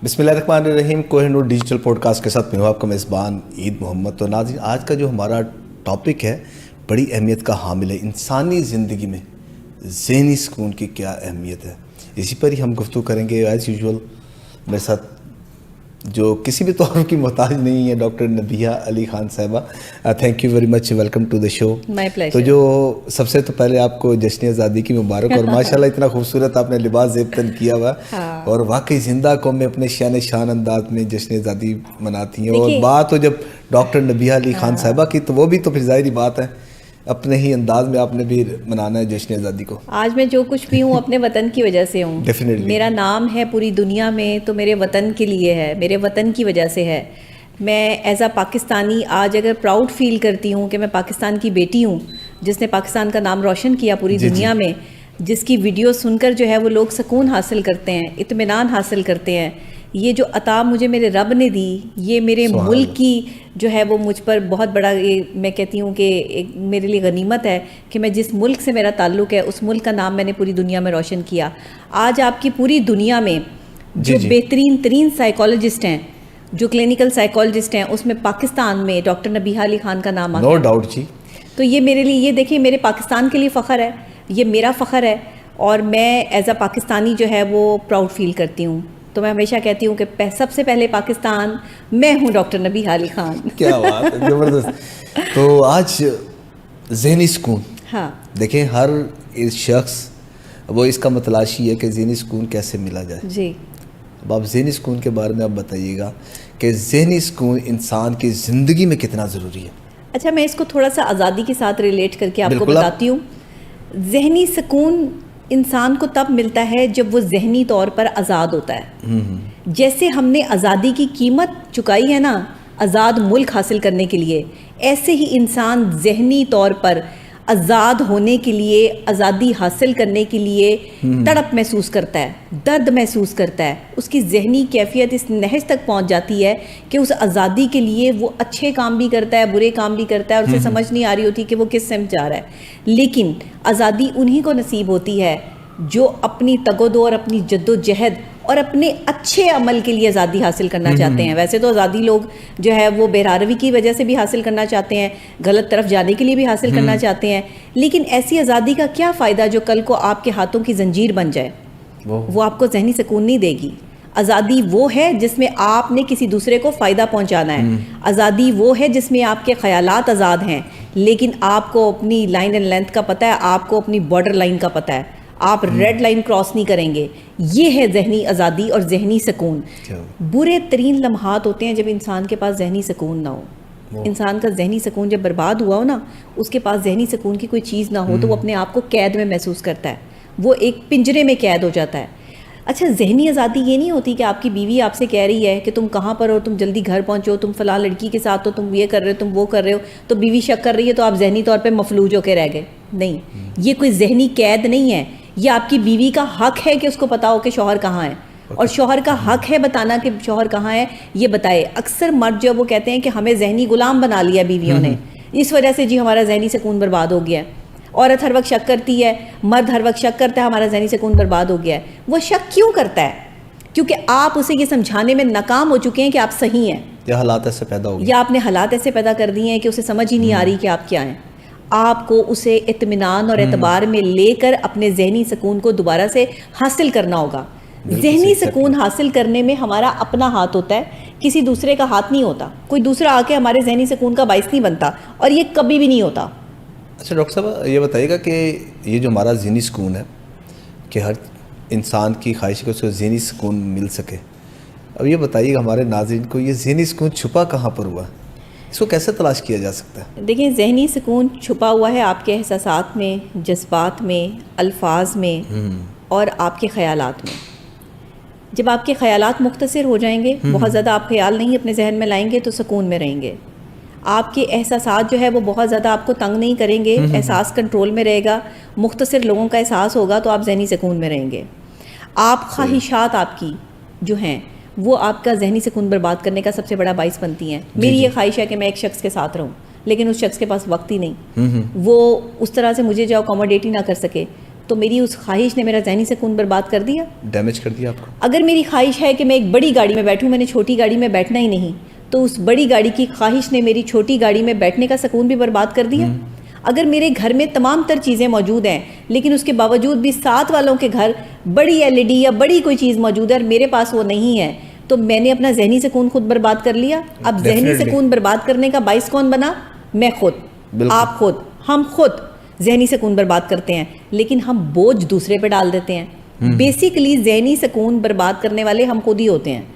बिस्मिल्लाहिर्रहमानिर्रहीम। Kohinoor digital podcast के साथ मैं हूं आपका मेज़बान ईद मोहम्मद। तो नाज़रीन, आज का जो हमारा टॉपिक है बड़ी अहमियत का हामिल है। इंसानी ज़िंदगी में ज़हनी सुकून की क्या अहमियत है, इसी पर ही हम गुफ्तगू करेंगे। एज़ यूजुअल मेरे साथ जो किसी भी तौर की मोहताज नहीं है, डॉक्टर नबिहा अली खान साहिबा। Thank you very much, welcome to the show. My pleasure. तो जो सबसे तो पहले आपको जश्न आज़ादी की मुबारक। और माशाल्लाह इतना खूबसूरत आपने लिबास ज़ेबतन किया हुआ। हाँ। और वाकई जिंदा कौम में अपने शान अंदाज में जश्न आज़ादी मनाती हैं। और देखिए, बात हो जब डॉक्टर नबिहा अली खान साहिबा की, तो वो भी तो फिर ज़ाहिर बात है अपने ही अंदाज में आपने भी मनाना है जश्न आज़ादी को। आज मैं जो कुछ भी हूँ अपने वतन की वजह से हूँ। Definitely। मेरा नाम है पूरी दुनिया में तो मेरे वतन के लिए है, मेरे वतन की वजह से है। मैं एज अ पाकिस्तानी आज अगर प्राउड फील करती हूँ कि मैं पाकिस्तान की बेटी हूँ, जिसने पाकिस्तान का नाम रोशन किया पूरी दुनिया में, जिसकी वीडियो सुनकर जो है वो लोग सुकून हासिल करते हैं, इत्मीनान हासिल करते हैं। ये जो अता मुझे मेरे रब ने दी, ये मेरे मुल्क की जो है वो मुझ पर बहुत बड़ा, ये मैं कहती हूँ कि एक मेरे लिए गनीमत है कि मैं जिस मुल्क से मेरा ताल्लुक़ है उस मुल्क का नाम मैंने पूरी दुनिया में रोशन किया। आज आपकी पूरी दुनिया में जो बेहतरीन तरीन साइकोलॉजिस्ट हैं, जो क्लिनिकल साइकोलॉजिस्ट हैं, उसमें पाकिस्तान में डॉक्टर नबिहा अली खान का नाम आता है। नो डाउट जी। तो ये मेरे लिए, ये देखिए, मेरे पाकिस्तान के लिए फ़ख्र है, ये मेरा फ़ख्र है। और मैं एज अ पाकिस्तानी जो है वो प्राउड फील करती हूँ। तो मैं हमेशा कहती हूँ कि सबसे पहले पाकिस्तान मैं हूँ, डॉक्टर नबिहा अली खान। क्या बात है, ज़बरदस्त। तो आज ज़हनी सुकून, हाँ, देखें हर शख्स वो इसका मतलाशी है कि ज़हनी सुकून कैसे मिला जाए जी। अब आप ज़हनी सुकून के बारे में आप बताइएगा कि ज़हनी सुकून इंसान की ज़िंदगी में कितना ज़रूरी है। अच्छा, मैं इसको थोड़ा सा आज़ादी के साथ रिलेट करके आपको बिल्कुल बताती हूँ। ज़हनी सुकून इंसान को तब मिलता है जब वो ज़हनी तौर पर आज़ाद होता है। जैसे हमने आज़ादी की कीमत चुकाई है ना आज़ाद मुल्क हासिल करने के लिए, ऐसे ही इंसान ज़हनी तौर पर आज़ाद होने के लिए, आज़ादी हासिल करने के लिए तड़प महसूस करता है, दर्द महसूस करता है। उसकी ज़हनी कैफियत इस नहज तक पहुंच जाती है कि उस आज़ादी के लिए वो अच्छे काम भी करता है, बुरे काम भी करता है, और उसे समझ नहीं आ रही होती कि वो किस सिमत जा रहा है। लेकिन आज़ादी उन्हीं को नसीब होती है जो अपनी तगोदो और अपनी जद्दोजहद और अपने अच्छे अमल के लिए आज़ादी हासिल करना चाहते हैं। वैसे तो आज़ादी लोग जो है वो बेरारवी की वजह से भी हासिल करना चाहते हैं, गलत तरफ जाने के लिए भी हासिल करना चाहते हैं। लेकिन ऐसी आज़ादी का क्या फ़ायदा जो कल को आपके हाथों की जंजीर बन जाए? वो आपको ज़हनी सुकून नहीं देगी। आज़ादी वो है जिसमें आपने किसी दूसरे को फ़ायदा पहुंचाना है। आज़ादी वो है जिसमें आपके ख़यालात आज़ाद हैं, लेकिन आपको अपनी लाइन एंड लेंथ का पता है, आपको अपनी बॉर्डर लाइन का पता है, आप रेड लाइन क्रॉस नहीं करेंगे। ये है ज़हनी आज़ादी और ज़हनी सुकून। बुरे तरीन लम्हात होते हैं जब इंसान के पास ज़हनी सुकून ना हो। इंसान का ज़हनी सुकून जब बर्बाद हुआ हो ना, उसके पास ज़हनी सुकून की कोई चीज़ ना हो, तो वो अपने आप को कैद में महसूस करता है, वो एक पिंजरे में कैद हो जाता है। अच्छा, ज़हनी आज़ादी ये नहीं होती कि आपकी बीवी आपसे कह रही है कि तुम कहाँ पर हो, तुम जल्दी घर पहुँचो, तुम फ़लाँ लड़की के साथ हो, तुम ये कर रहे हो, तुम वो कर रहे हो, तो बीवी शक कर रही है तो आप ज़हनी तौर पे मफलूज होकर रह गए। नहीं, ये कोई ज़हनी कैद नहीं है। ये आपकी बीवी का हक है कि उसको पता हो कि शौहर कहाँ है, और शौहर का हक है बताना कि शौहर कहाँ है, ये बताए। अक्सर मर्द जो वो कहते हैं कि हमें ज़हनी गुलाम बना लिया बीवियों ने, इस वजह से जी हमारा ज़हनी सुकून बर्बाद हो गया है। औरत हर वक्त शक करती है, मर्द हर वक्त शक करता है हमारा ज़हनी सुकून बर्बाद हो गया है। वो शक क्यों करता है? क्योंकि आप उसे ये समझाने में नाकाम हो चुके हैं कि आप सही हैं, या हालात ऐसे पैदा हो गए, या आपने हालात ऐसे पैदा कर दिए हैं कि उसे समझ ही नहीं आ रही कि आप क्या हैं। आपको उसे इत्मीनान और एतबार में लेकर अपने ज़हनी सुकून को दोबारा से हासिल करना होगा। ज़हनी सुकून हासिल करने में हमारा अपना हाथ होता है, किसी दूसरे का हाथ नहीं होता। कोई दूसरा आके हमारे ज़हनी सुकून का बाइस नहीं बनता, और ये कभी भी नहीं होता। अच्छा डॉक्टर साहब, ये बताइएगा कि ये जो हमारा ज़हनी सुकून है, कि हर इंसान की ख्वाहिश है कि उसको ज़हनी सुकून मिल सके। अब ये बताइएगा हमारे नाज़रीन को, ये ज़हनी सुकून छुपा कहाँ पर हुआ, इसको कैसे तलाश किया जा सकता है? देखिए, ज़हनी सुकून छुपा हुआ है आपके एहसासात में, जज्बात में, अल्फाज में और आपके ख़यालात में। जब आपके ख़यालात मुख्तसर हो जाएंगे, बहुत ज़्यादा आप ख्याल नहीं अपने जहन में लाएंगे, तो सुकून में रहेंगे। आपके एहसासात जो है वो बहुत ज़्यादा आपको तंग नहीं करेंगे, एहसास कंट्रोल में रहेगा, मुख्तसर लोगों का एहसास होगा, तो आप ज़हनी सुकून में रहेंगे। आप ख्वाहिशात आपकी जो हैं वो आपका ज़हनी सुकून बर्बाद करने का सबसे बड़ा बाइस बनती हैं। मेरी ये ख्वाहिश है कि मैं एक शख्स के साथ रहूं, लेकिन उस शख्स के पास वक्त ही नहीं, वो उस तरह से मुझे जो अकोमोडेट ही ना कर सके, تو میری اس خواہش نے میرا ذہنی سکون برباد کر دیا, ڈیمیج کر دیا آپ کو. اگر میری خواہش ہے کہ میں ایک بڑی گاڑی میں بیٹھوں, میں نے چھوٹی گاڑی میں بیٹھنا ہی نہیں, تو اس بڑی گاڑی کی خواہش نے میری چھوٹی گاڑی میں بیٹھنے کا سکون بھی برباد کر دیا. اگر میرے گھر میں تمام تر چیزیں موجود ہیں لیکن اس کے باوجود بھی ساتھ والوں کے گھر بڑی LED یا بڑی کوئی چیز موجود ہے اور میرے پاس وہ نہیں ہے, تو میں نے اپنا ذہنی سکون خود برباد کر لیا. اب ذہنی سکون برباد کرنے کا باعث کون بنا؟ میں خود, آپ خود, ہم خود ذہنی سکون برباد کرتے ہیں, لیکن ہم بوجھ دوسرے پہ ڈال دیتے ہیں. بیسیکلی ذہنی سکون برباد کرنے والے ہم خود ہی ہوتے ہیں.